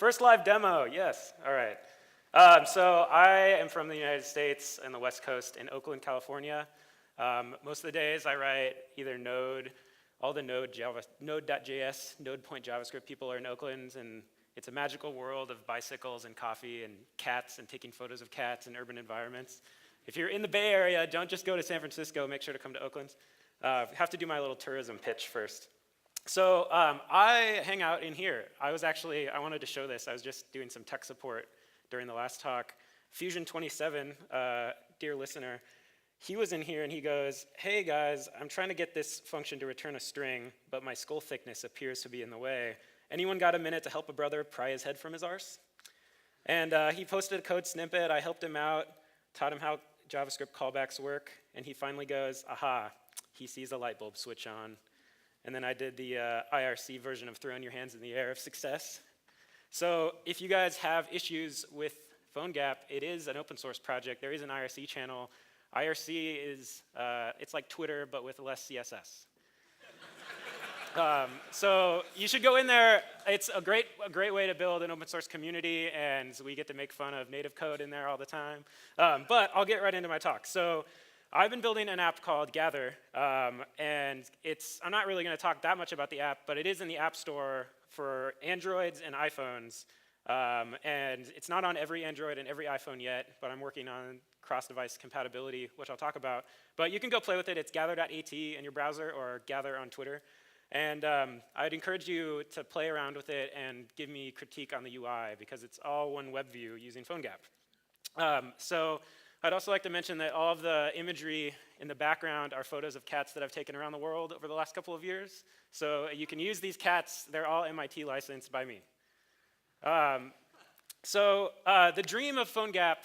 First live demo, yes. All right. So I am from the United States and the West Coast in Oakland, California. Most of the days I write either Node, all the Node.js, Node Point JavaScript people are in Oakland, and it's a magical world of bicycles and coffee and cats and taking photos of cats in urban environments. If you're in the Bay Area, don't just go to San Francisco, make sure to come to Oakland. I have to do my little tourism pitch first. So I hang out in here. I wanted to show this. I was just doing some tech support during the last talk. Fusion27, dear listener, he was in here and he goes, hey guys, I'm trying to get this function to return a string, but my skull thickness appears to be in the way. Anyone got a minute to help a brother pry his head from his arse? And he posted a code snippet. I helped him out, taught him how JavaScript callbacks work, and he finally goes, aha, he sees a light bulb switch on. And then I did the IRC version of throwing your hands in the air of success. So if you guys have issues with PhoneGap, it is an open source project. There is an IRC channel. IRC is, it's like Twitter, but with less CSS. So you should go in there. It's a great way to build an open source community, and we get to make fun of native code in there all the time. But I'll get right into my talk. So I've been building an app called Gather, and I'm not really going to talk that much about the app, but it is in the App Store for Androids and iPhones. And it's not on every Android and every iPhone yet, but I'm working on cross-device compatibility, which I'll talk about. But you can go play with it. It's Gather.at in your browser or Gather on Twitter. And I'd encourage you to play around with it and give me critique on the UI, because it's all one web view using PhoneGap. So I'd also like to mention that all of the imagery in the background are photos of cats that I've taken around the world over the last couple of years. So you can use these cats. They're all MIT licensed by me. The dream of PhoneGap,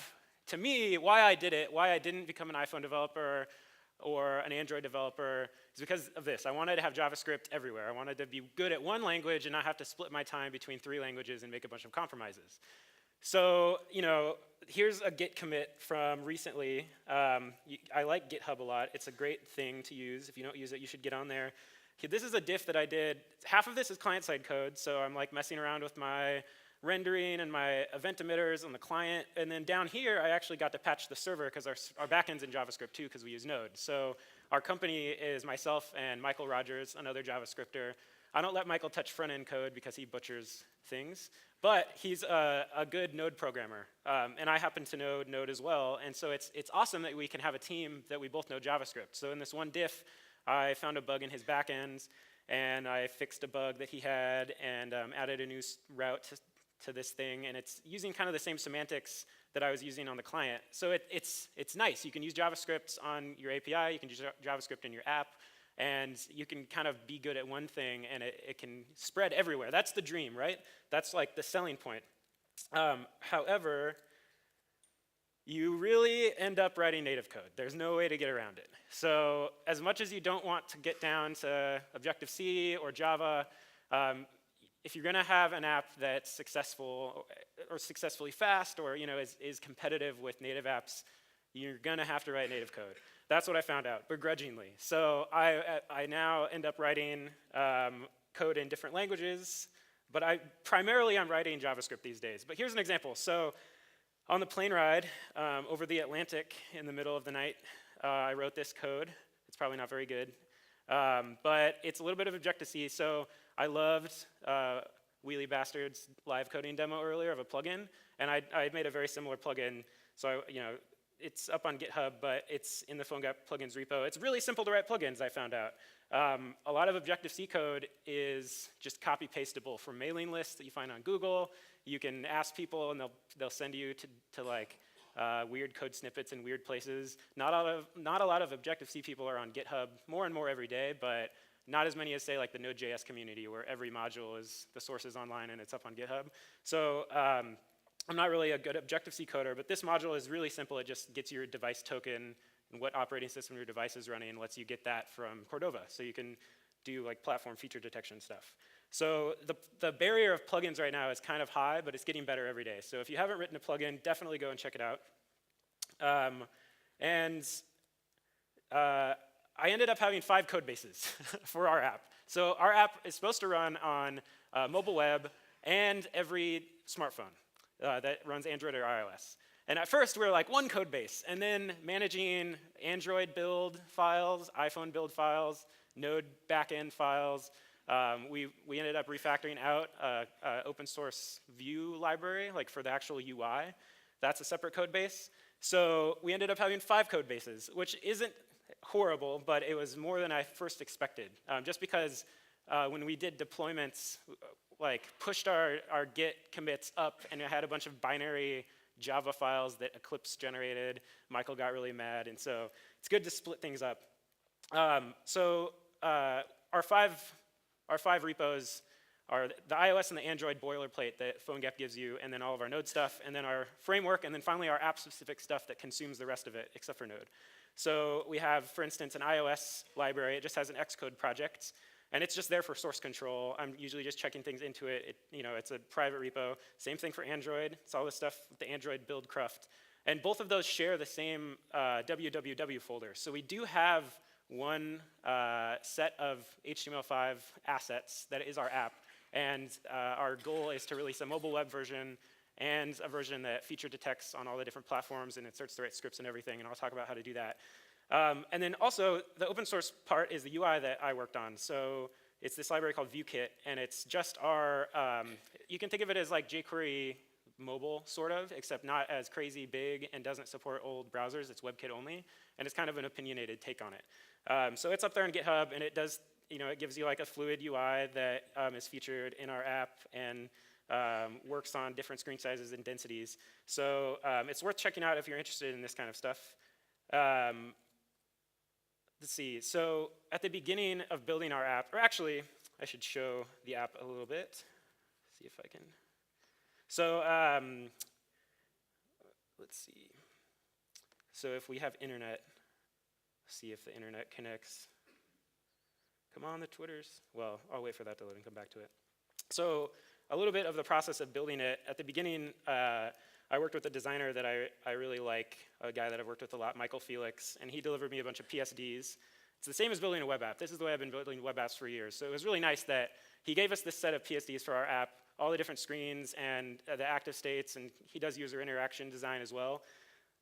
to me, why I did it, why I didn't become an iPhone developer or an Android developer, is because of this. I wanted to have JavaScript everywhere. I wanted to be good at one language and not have to split my time between 3 languages and make a bunch of compromises. So, here's a Git commit from recently. I like GitHub a lot. It's a great thing to use. If you don't use it, you should get on there. This is a diff that I did. Half of this is client-side code, so I'm like messing around with my rendering and my event emitters on the client. And then down here, I actually got to patch the server, because our backend's in JavaScript too, because we use Node. So our company is myself and Michael Rogers, another JavaScripter. I don't let Michael touch front-end code because he butchers things. But he's a good Node programmer, and I happen to know Node as well. And so it's awesome that we can have a team that we both know JavaScript. So in this one diff, I found a bug in his backends, and I fixed a bug that he had, and added a new route to this thing. And it's using kind of the same semantics that I was using on the client. So it's nice. You can use JavaScript on your API. You can use JavaScript in your app. And you can kind of be good at one thing, and it can spread everywhere. That's the dream, right? That's like the selling point. However, you really end up writing native code. There's no way to get around it. So as much as you don't want to get down to Objective-C or Java, if you're going to have an app that's successful or successfully fast, or is competitive with native apps, you're going to have to write native code. That's what I found out, begrudgingly. So I now end up writing code in different languages, but primarily I'm writing JavaScript these days. But here's an example. So on the plane ride over the Atlantic in the middle of the night, I wrote this code. It's probably not very good, but it's a little bit of Objective-C. So I loved Wheelie Bastard's live coding demo earlier of a plugin, and I made a very similar plugin. So it's up on GitHub, but it's in the PhoneGap plugins repo. It's really simple to write plugins, I found out. A lot of Objective-C code is just copy-pastable from mailing lists that you find on Google. You can ask people, and they'll send you to like weird code snippets in weird places. Not a lot of Objective-C people are on GitHub, more and more every day, but not as many as, say, like the Node.js community, where every module the source is online and it's up on GitHub. So I'm not really a good Objective-C coder, but this module is really simple. It just gets your device token and what operating system your device is running, and lets you get that from Cordova. So you can do like platform feature detection stuff. So the barrier of plugins right now is kind of high, but it's getting better every day. So if you haven't written a plugin, definitely go and check it out. I ended up having 5 code bases for our app. So our app is supposed to run on mobile web and every smartphone that runs Android or iOS. And at first, we were like one code base, and then managing Android build files, iPhone build files, Node backend files. We ended up refactoring out open source Vue library, like for the actual UI. That's a separate code base. So we ended up having 5 code bases, which isn't horrible, but it was more than I first expected. Just because when we did deployments, like pushed our Git commits up, and it had a bunch of binary Java files that Eclipse generated. Michael got really mad, and so it's good to split things up. Our five repos are the iOS and the Android boilerplate that PhoneGap gives you, and then all of our Node stuff, and then our framework, and then finally our app-specific stuff that consumes the rest of it, except for Node. So we have, for instance, an iOS library. It just has an Xcode project, and it's just there for source control. I'm usually just checking things into it. It's a private repo. Same thing for Android. It's all this stuff with the Android build cruft. And both of those share the same www folder. So we do have one set of HTML5 assets that is our app. And our goal is to release a mobile web version and a version that feature detects on all the different platforms and inserts the right scripts and everything, and I'll talk about how to do that. And then also, the open source part is the UI that I worked on. So it's this library called ViewKit, and it's just our, you can think of it as like jQuery mobile, sort of, except not as crazy big and doesn't support old browsers. It's WebKit only, and it's kind of an opinionated take on it. So it's up there on GitHub, and it does, it gives you like a fluid UI that is featured in our app and works on different screen sizes and densities. So it's worth checking out if you're interested in this kind of stuff. Let's see, so at the beginning of building our app, or actually, I should show the app a little bit. See if I can. So let's see. So if we have internet, see if the internet connects. Come on, the Twitters. Well, I'll wait for that to load and come back to it. So a little bit of the process of building it. At the beginning, I worked with a designer that I really like, a guy that I've worked with a lot, Michael Felix, and he delivered me a bunch of PSDs. It's the same as building a web app. This is the way I've been building web apps for years. So it was really nice that he gave us this set of PSDs for our app, all the different screens and the active states, and he does user interaction design as well.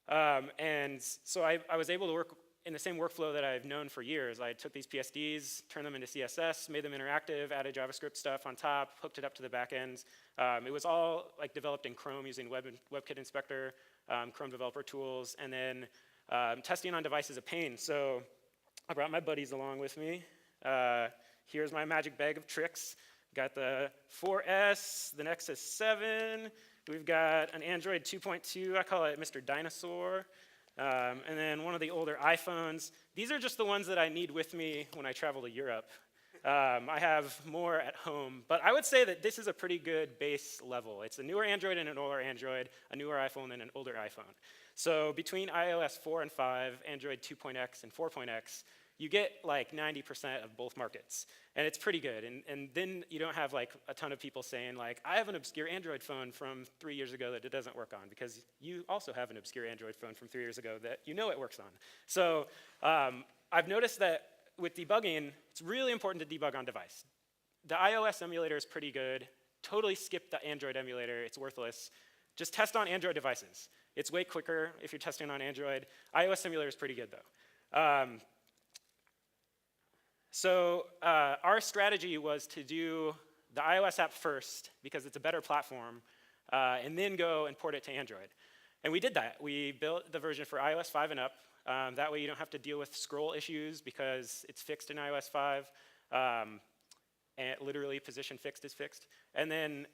And so I was able to work in the same workflow that I've known for years. I took these PSDs, turned them into CSS, made them interactive, added JavaScript stuff on top, hooked it up to the backends. It was all like developed in Chrome using WebKit Inspector, Chrome developer tools, and then testing on devices a pain. So I brought my buddies along with me. Here's my magic bag of tricks. Got the 4S, the Nexus 7. We've got an Android 2.2. I call it Mr. Dinosaur. And then one of the older iPhones. These are just the ones that I need with me when I travel to Europe. I have more at home, but I would say that this is a pretty good base level. It's a newer Android and an older Android, a newer iPhone and an older iPhone. So between iOS 4 and 5, Android 2.x and 4.x, you get like 90% of both markets, and it's pretty good. And then you don't have like a ton of people saying like, I have an obscure Android phone from 3 years ago that it doesn't work on, because you also have an obscure Android phone from 3 years ago that you know it works on. So I've noticed that with debugging, it's really important to debug on device. The iOS emulator is pretty good. Totally skip the Android emulator, it's worthless. Just test on Android devices. It's way quicker if you're testing on Android. iOS emulator is pretty good though. So our strategy was to do the iOS app first, because it's a better platform, and then go and port it to Android. And we did that. We built the version for iOS 5 and up. That way you don't have to deal with scroll issues, because it's fixed in iOS 5. And literally position fixed is fixed. And then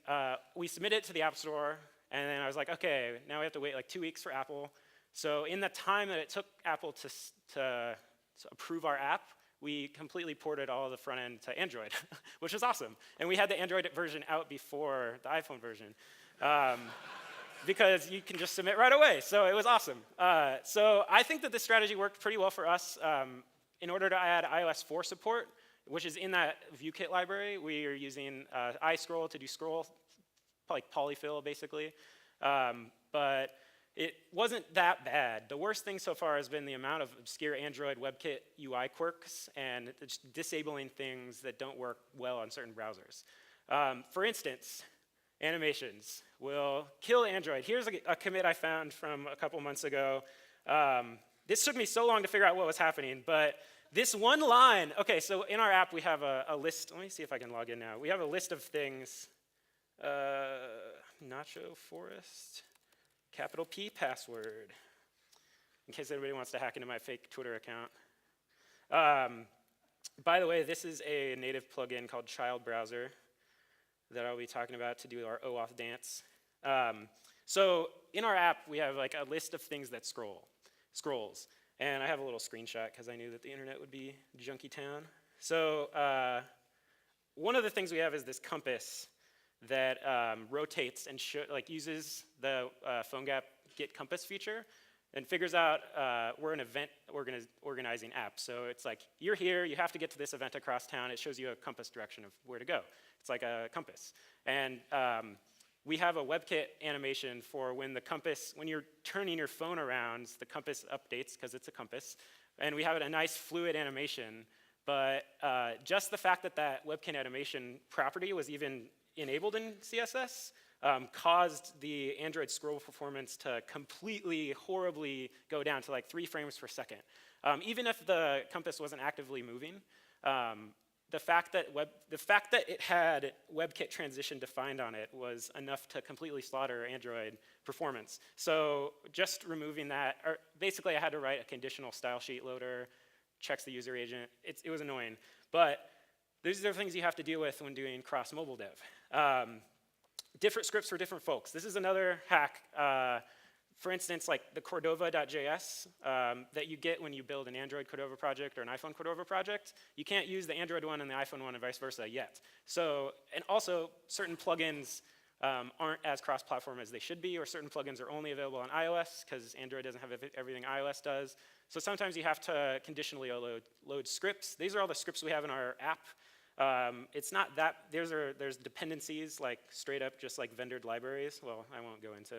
we submitted it to the App Store, and then I was like, okay, now we have to wait like 2 weeks for Apple. So in the time that it took Apple to approve our app, we completely ported all of the front end to Android, which was awesome. And we had the Android version out before the iPhone version, because you can just submit right away. So it was awesome. So I think that this strategy worked pretty well for us. In order to add iOS 4 support, which is in that ViewKit library, we are using iScroll to do scroll, like polyfill basically. But it wasn't that bad. The worst thing so far has been the amount of obscure Android WebKit UI quirks and just disabling things that don't work well on certain browsers. For instance, animations will kill Android. Here's a commit I found from a couple months ago. This took me so long to figure out what was happening, but this one line, okay, so in our app we have a list. Let me see if I can log in now. We have a list of things. Nacho Forest, capital P password, in case anybody wants to hack into my fake Twitter account. By the way, this is a native plugin called Child Browser that I'll be talking about to do our OAuth dance. So in our app, we have like a list of things that scrolls. And I have a little screenshot because I knew that the internet would be junky town. So one of the things we have is this compass that rotates and uses the PhoneGap get compass feature and figures out we're an event organizing app. So it's like, you're here, you have to get to this event across town. It shows you a compass direction of where to go. It's like a compass. And we have a WebKit animation for when you're turning your phone around, the compass updates because it's a compass. And we have a nice fluid animation. But just the fact that that WebKit animation property was even enabled in CSS caused the Android scroll performance to completely, horribly go down to like 3 frames per second. Even if the compass wasn't actively moving, the fact that it had WebKit transition defined on it was enough to completely slaughter Android performance. So just removing that, or basically I had to write a conditional style sheet loader, checks the user agent. It was annoying. But these are things you have to deal with when doing cross-mobile dev. Different scripts for different folks. This is another hack. For instance, like the Cordova.js that you get when you build an Android Cordova project or an iPhone Cordova project, you can't use the Android one and the iPhone one and vice versa yet. So, and also certain plugins aren't as cross-platform as they should be, or certain plugins are only available on iOS because Android doesn't have everything iOS does. So sometimes you have to conditionally load scripts. These are all the scripts we have in our app. It's not that, there's dependencies like straight up just like vendored libraries. Well, I won't go into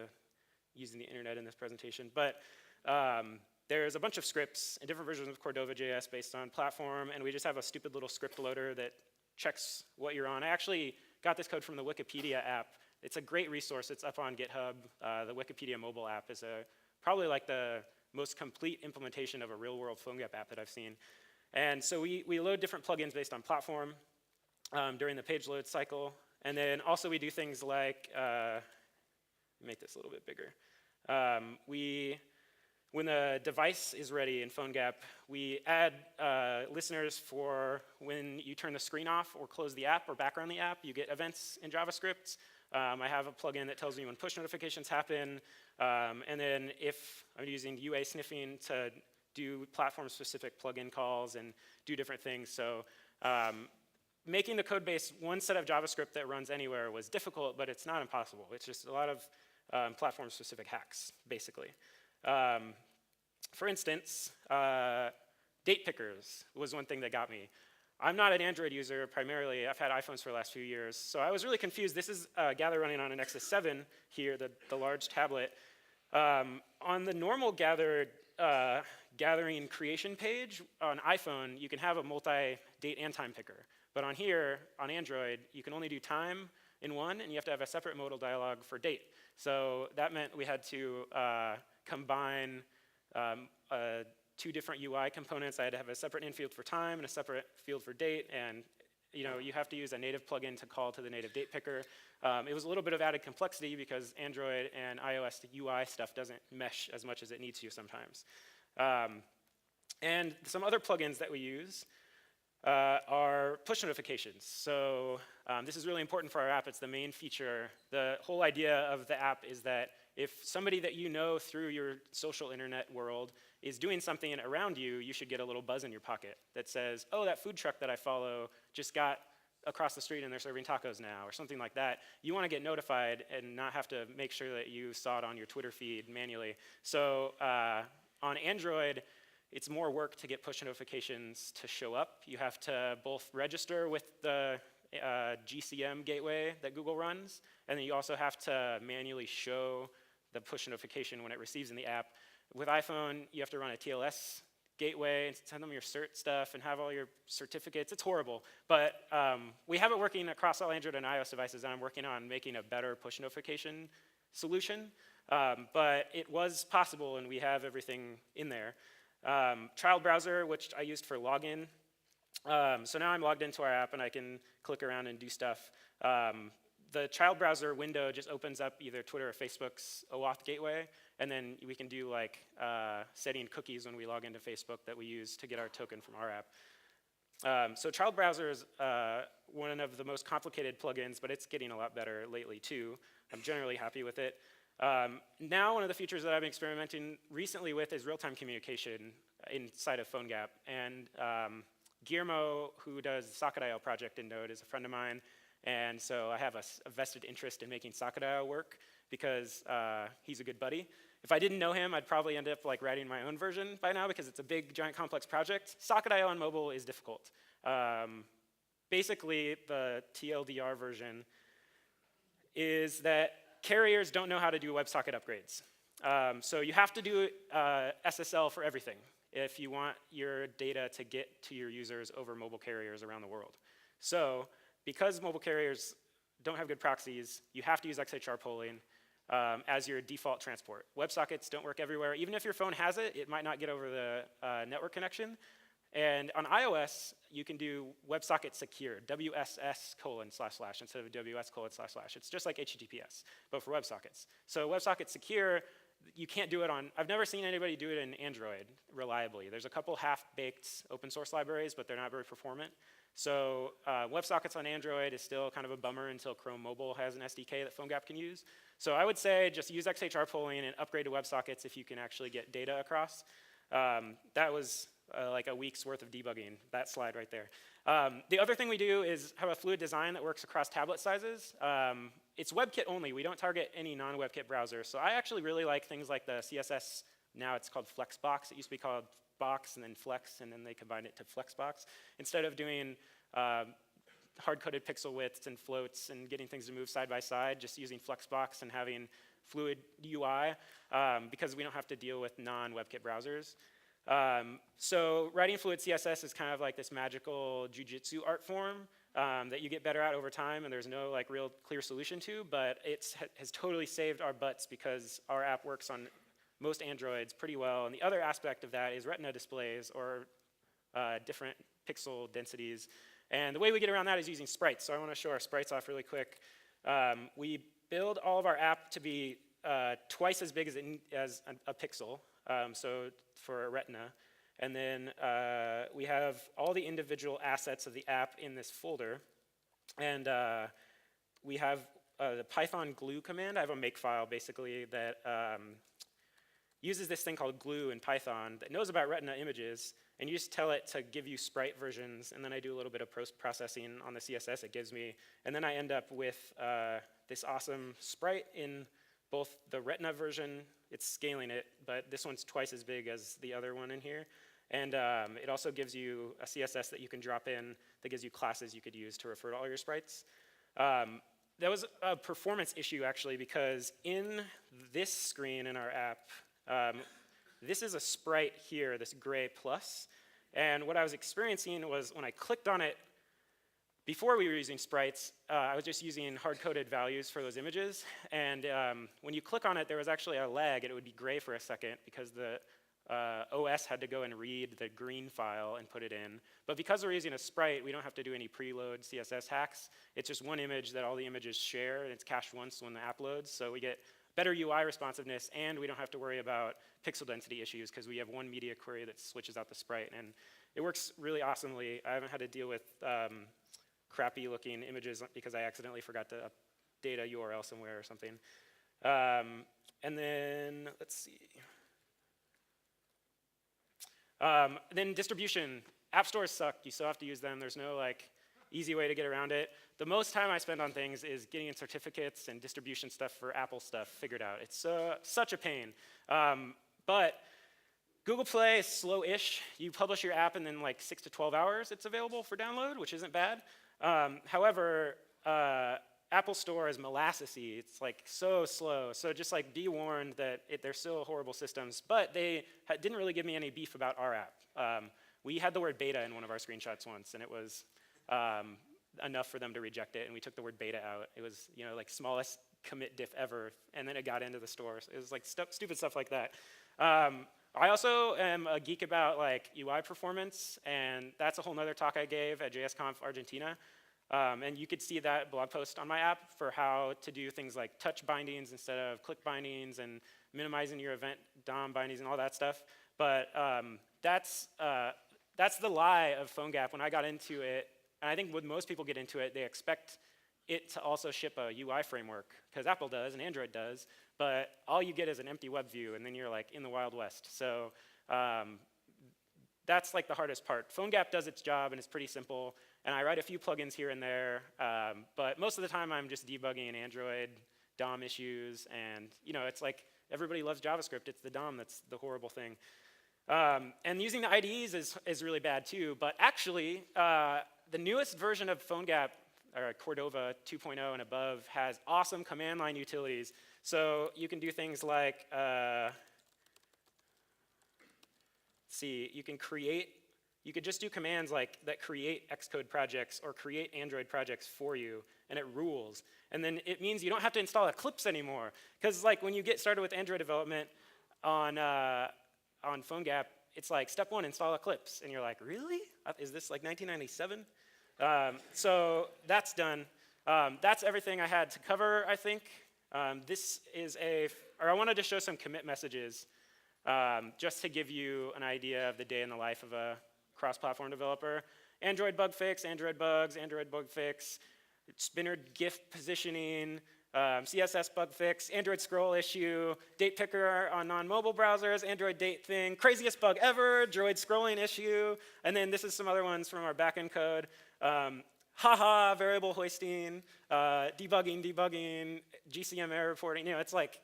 using the internet in this presentation, but there's a bunch of scripts and different versions of Cordova.js based on platform, and we just have a stupid little script loader that checks what you're on. I actually got this code from the Wikipedia app. It's a great resource. It's up on GitHub. The Wikipedia mobile app is probably like the most complete implementation of a real-world PhoneGap app that I've seen. And so we load different plugins based on platform during the page load cycle. And then also we do things like, make this a little bit bigger. When the device is ready in PhoneGap, we add listeners for when you turn the screen off or close the app or background the app. You get events in JavaScript. I have a plugin that tells me when push notifications happen. And then if I'm using UA sniffing to do platform-specific plugin calls and do different things. So making the code base one set of JavaScript that runs anywhere was difficult, but it's not impossible. It's just a lot of platform-specific hacks, basically. For instance, date pickers was one thing that got me. I'm not an Android user primarily. I've had iPhones for the last few years. So I was really confused. This is Gather running on an Nexus 7 here, the large tablet. On the normal gathering creation page on iPhone, you can have a multi-date and time picker. But on here, on Android, you can only do time in one, and you have to have a separate modal dialog for date. So that meant we had to combine 2 different UI components. I had to have a separate in field for time and a separate field for date, and you have to use a native plugin to call to the native date picker. It was a little bit of added complexity because Android and iOS UI stuff doesn't mesh as much as it needs to sometimes. And some other plugins that we use are push notifications. So this is really important for our app. It's the main feature. The whole idea of the app is that if somebody that you know through your social internet world is doing something around you, you should get a little buzz in your pocket that says, oh, that food truck that I follow just got across the street and they're serving tacos now, or something like that. You want to get notified and not have to make sure that you saw it on your Twitter feed manually. So on Android, it's more work to get push notifications to show up. You have to both register with the GCM gateway that Google runs, and then you also have to manually show the push notification when it receives in the app. With iPhone, you have to run a TLS gateway and send them your cert stuff and have all your certificates. It's horrible. But we have it working across all Android and iOS devices, and I'm working on making a better push notification solution. But it was possible, and we have everything in there. Child browser, which I used for login. So now I'm logged into our app, and I can click around and do stuff. The child browser window just opens up either Twitter or Facebook's OAuth gateway, and then we can do like setting cookies when we log into Facebook that we use to get our token from our app. So child browser is one of the most complicated plugins, but it's getting a lot better lately too. I'm generally happy with it. Now one of the features that I've been experimenting recently with is real-time communication inside of PhoneGap. And Guillermo, who does the Socket.io project in Node, is a friend of mine. And so I have a vested interest in making Socket.io work because he's a good buddy. If I didn't know him, I'd probably end up like writing my own version by now because it's a big, giant, complex project. Socket.io on mobile is difficult. Basically, the TLDR version is that carriers don't know how to do WebSocket upgrades. So you have to do SSL for everything if you want your data to get to your users over mobile carriers around the world. So because mobile carriers don't have good proxies, you have to use XHR polling as your default transport. WebSockets don't work everywhere. Even if your phone has it, it might not get over the network connection. And on iOS, you can do WebSocket secure, WSS:// instead of WS://. It's just like HTTPS, but for WebSockets. So WebSocket secure, you can't do it on, I've never seen anybody do it in Android reliably. There's a couple half-baked open source libraries, but they're not very performant. So WebSockets on Android is still kind of a bummer until Chrome Mobile has an SDK that PhoneGap can use. So I would say just use XHR polling and upgrade to WebSockets if you can actually get data across. That was like a week's worth of debugging, that slide right there. The other thing we do is have a fluid design that works across tablet sizes. It's WebKit only. We don't target any non-WebKit browsers. So I actually really like things like the CSS. Now it's called Flexbox. It used to be called Box and then Flex, and then they combined it to Flexbox. Instead of doing hard-coded pixel widths and floats and getting things to move side by side, just using Flexbox and having fluid UI because we don't have to deal with non-WebKit browsers. So writing fluid CSS is kind of like this magical jujitsu art form that you get better at over time, and there's no like real clear solution to, but it has totally saved our butts because our app works on most Androids pretty well. And the other aspect of that is Retina displays or different pixel densities. And the way we get around that is using Sprites. So I want to show our Sprites off really quick. We build all of our app to be twice as big as a pixel, so for Retina. And then we have all the individual assets of the app in this folder. And we have the Python glue command. I have a makefile basically that uses this thing called glue in Python that knows about Retina images, and you just tell it to give you Sprite versions, and then I do a little bit of post-processing on the CSS it gives me, and then I end up with this awesome Sprite in both the Retina version, it's scaling it, but this one's twice as big as the other one in here, and it also gives you a CSS that you can drop in that gives you classes you could use to refer to all your sprites. That was a performance issue, actually, because in this screen in our app, this is a sprite here, this gray plus. And what I was experiencing was when I clicked on it, before we were using sprites, I was just using hard-coded values for those images. And when you click on it, there was actually a lag, and it would be gray for a second because the OS had to go and read the green file and put it in. But because we're using a sprite, we don't have to do any preload CSS hacks. It's just one image that all the images share, and it's cached once when the app loads. So we get better UI responsiveness, and we don't have to worry about pixel density issues because we have one media query that switches out the sprite. And it works really awesomely. I haven't had to deal with crappy looking images because I accidentally forgot to update a URL somewhere or something. And then, let's see. Then distribution. App stores suck. You still have to use them. There's no like easy way to get around it. The most time I spend on things is getting in certificates and distribution stuff for Apple stuff figured out. It's such a pain. But Google Play is slow-ish. You publish your app and then like 6 to 12 hours it's available for download, which isn't bad. However, Apple Store is molassesy. It's like so slow. So just like be warned that they're still horrible systems. But they didn't really give me any beef about our app. We had the word beta in one of our screenshots once, and it was enough for them to reject it. And we took the word beta out. It was like smallest commit diff ever, and then it got into the store. So it was like stupid stuff like that. I also am a geek about like UI performance, and that's a whole nother talk I gave at JSConf Argentina. And you could see that blog post on my app for how to do things like touch bindings instead of click bindings and minimizing your event DOM bindings and all that stuff. But that's the lie of PhoneGap. When I got into it, and I think when most people get into it, they expect it to also ship a UI framework, because Apple does and Android does, but all you get is an empty web view, and then you're like in the Wild West. So that's like the hardest part. PhoneGap does its job, and it's pretty simple. And I write a few plugins here and there, but most of the time I'm just debugging Android DOM issues, and it's like everybody loves JavaScript. It's the DOM that's the horrible thing. And using the IDEs is really bad too, but actually the newest version of PhoneGap, or Cordova 2.0 and above, has awesome command line utilities. So you can do things like, you could just do commands like that create Xcode projects or create Android projects for you, and it rules. And then it means you don't have to install Eclipse anymore. Because like when you get started with Android development on PhoneGap, it's like step 1, install Eclipse. And you're like, really? Is this like 1997? So that's done. That's everything I had to cover, I think. I wanted to show some commit messages just to give you an idea of the day in the life of a cross-platform developer. Android bug fix, Android bugs, Android bug fix, spinner GIF positioning, CSS bug fix, Android scroll issue, date picker on non-mobile browsers, Android date thing, craziest bug ever, Droid scrolling issue, and then this is some other ones from our backend code. Haha, variable hoisting, debugging, GCM error reporting. It's like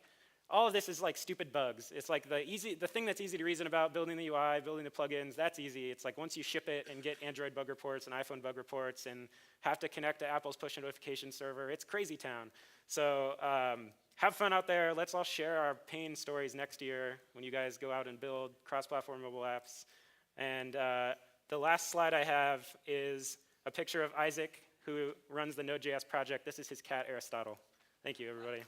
all of this is like stupid bugs. It's like the thing that's easy to reason about, building the UI, building the plugins, that's easy. It's like once you ship it and get Android bug reports and iPhone bug reports and have to connect to Apple's push notification server, it's crazy town. So have fun out there. Let's all share our pain stories next year when you guys go out and build cross-platform mobile apps. And the last slide I have is a picture of Isaac, who runs the Node.js project. This is his cat, Aristotle. Thank you, everybody.